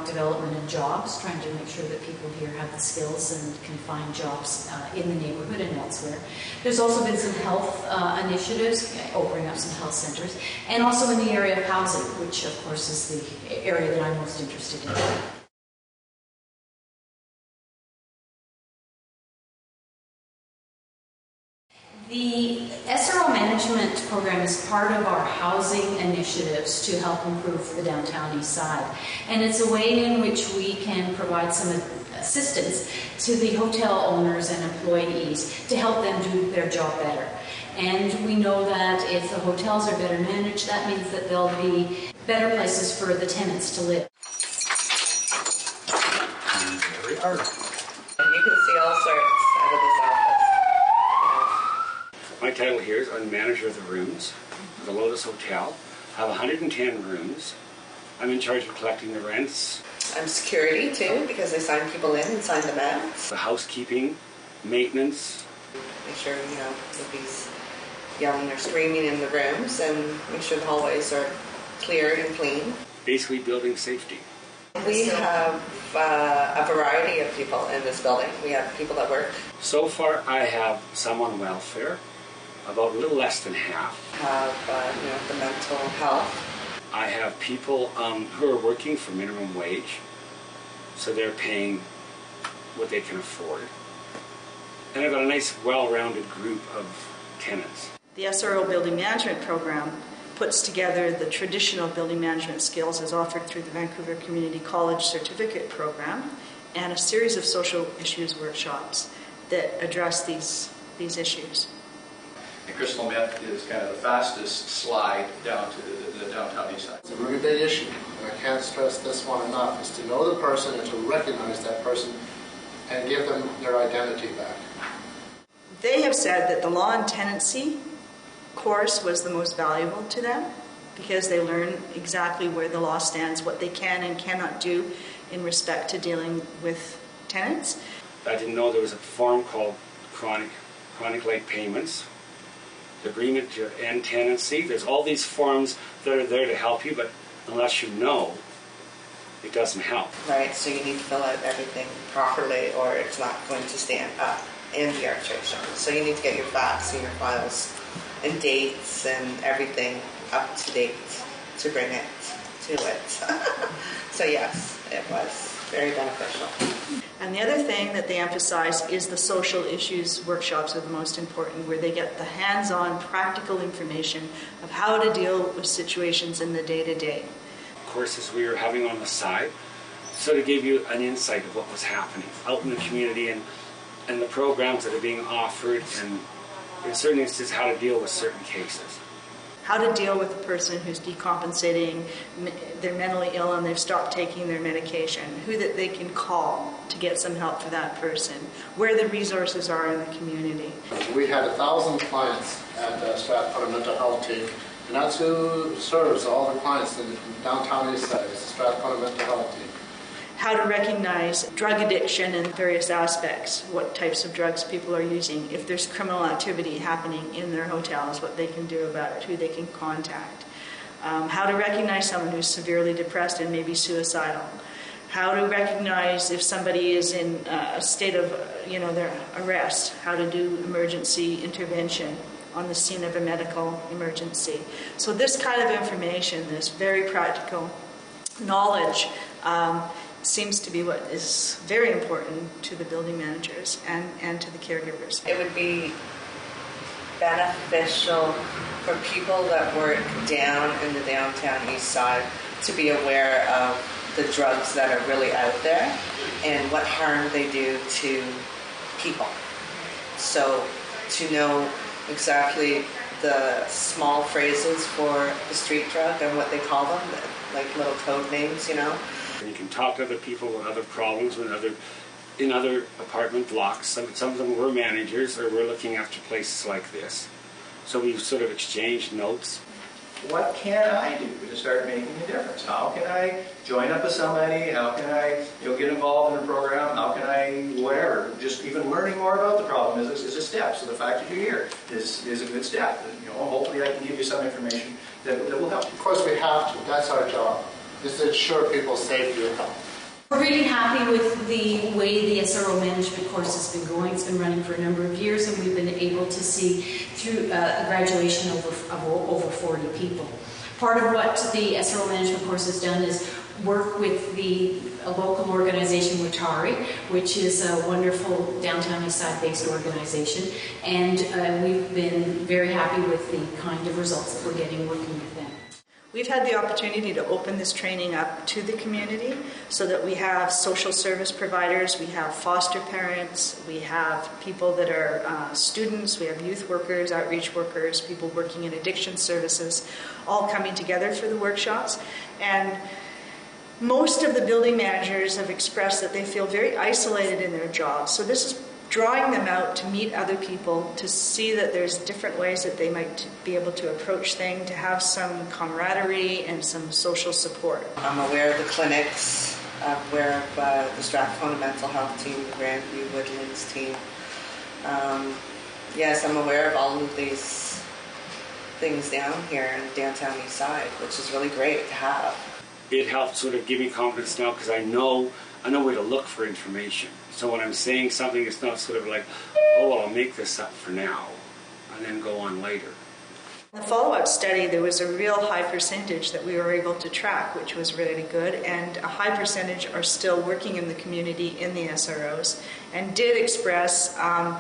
development and jobs, trying to make sure that people here have the skills and can find jobs in the neighborhood and elsewhere. There's also been some health initiatives, opening up some health centers, and also in the area of housing, which of course is the area that I'm most interested in. The SRO management program is part of our housing initiatives to help improve the downtown Eastside. And it's a way in which we can provide some assistance to the hotel owners and employees to help them do their job better. And we know that if the hotels are better managed, that means that there'll be better places for the tenants to live. There we are. And you can see all sorts out of this office. My title here is I'm manager of the rooms, the Lotus Hotel. I have 110 rooms. I'm in charge of collecting the rents. I'm security too, because I sign people in and sign them out. The housekeeping, maintenance. Make sure, nobody's yelling or screaming in the rooms, and make sure the hallways are clear and clean. Basically building safety. We have a variety of people in this building. We have people that work. So far I have some on welfare, about a little less than half. Have the mental health. I have people who are working for minimum wage, so they're paying what they can afford. And I've got a nice, well-rounded group of tenants. The SRO Building Management Program puts together the traditional building management skills as offered through the Vancouver Community College Certificate Program and a series of social issues workshops that address these issues. And crystal meth is kind of the fastest slide down to the downtown Eastside. It's a really big issue, and I can't stress this one enough, is to know the person and to recognize that person and give them their identity back. They have said that the law and tenancy course was the most valuable to them because they learn exactly where the law stands, what they can and cannot do in respect to dealing with tenants. I didn't know there was a form called chronic late payments, the agreement to end tenancy. There's all these forms that are there to help you, but unless you know, it doesn't help. Right, so you need to fill out everything properly or it's not going to stand up in the arbitration. So you need to get your facts and your files and dates and everything up to date to bring it to it. So yes, it was very beneficial. And the other thing that they emphasize is the social issues workshops are the most important, where they get the hands-on practical information of how to deal with situations in the day-to-day. Courses we were having on the side sort of gave you an insight of what was happening out in the community and the programs that are being offered, and in certain instances how to deal with certain cases. How to deal with a person who's decompensating, they're mentally ill and they've stopped taking their medication, who that they can call to get some help for that person, where the resources are in the community. We had 1,000 clients at Stratford Mental Health Team, and that's who serves all the clients in downtown Eastside. It's the Stratford Mental Health Team. How to recognize drug addiction in various aspects, what types of drugs people are using, if there's criminal activity happening in their hotels, what they can do about it, who they can contact. How to recognize someone who's severely depressed and maybe suicidal. How to recognize if somebody is in a state of, their arrest, how to do emergency intervention on the scene of a medical emergency. So this kind of information, this very practical knowledge, seems to be what is very important to the building managers and to the caregivers. It would be beneficial for people that work down in the downtown east side to be aware of the drugs that are really out there and what harm they do to people. So to know exactly the small phrases for the street drug and what they call them, like little code names, You can talk to other people with other problems in other apartment blocks. Some of them were managers or were looking after places like this. So we sort of exchanged notes. What can I do to start making a difference? How can I join up with somebody? How can I get involved in a program? How can I, whatever, just even learning more about the problem is a step. So the fact that you're here is a good step. And, hopefully I can give you some information that will help. Of course we have to. That's our job, is to ensure people's safety and health. We're really happy with the way the SRO management course has been going. It's been running for a number of years, and we've been able to see through a graduation of over 40 people. Part of what the SRO management course has done is work with a local organization, Rotary, which is a wonderful downtown Eastside based organization, and we've been very happy with the kind of results that we're getting working with them. We've had the opportunity to open this training up to the community so that we have social service providers, we have foster parents, we have people that are students, we have youth workers, outreach workers, people working in addiction services, all coming together for the workshops. And most of the building managers have expressed that they feel very isolated in their jobs. So this is drawing them out to meet other people, to see that there's different ways that they might be able to approach things, to have some camaraderie and some social support. I'm aware of the clinics, I'm aware of the Strathcona Mental Health team, the Grandview Woodlands team. Yes, I'm aware of all of these things down here in downtown Eastside, which is really great to have. It helps sort of give me confidence now because I know where to look for information. So when I'm saying something, it's not sort of like, oh, well, I'll make this up for now and then go on later. In the follow-up study, there was a real high percentage that we were able to track, which was really good, and a high percentage are still working in the community in the SROs, and did express a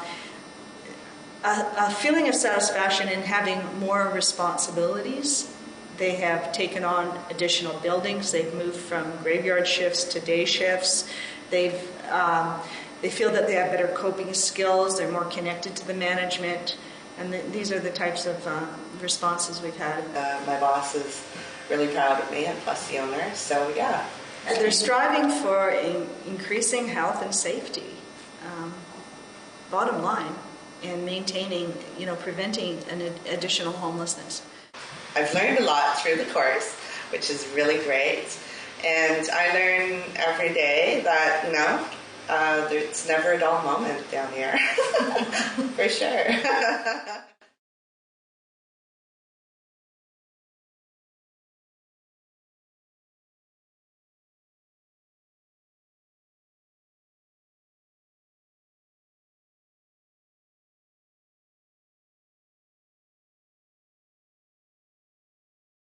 feeling of satisfaction in having more responsibilities. They have taken on additional buildings. They've moved from graveyard shifts to day shifts. They feel that they have better coping skills. They're more connected to the management. And these are the types of responses we've had. My boss is really proud of me, and plus the owner. So, yeah. And they're striving for increasing health and safety, bottom line, and maintaining, preventing an additional homelessness. I've learned a lot through the course, which is really great. And I learn every day that, it's never a dull moment down here, for sure.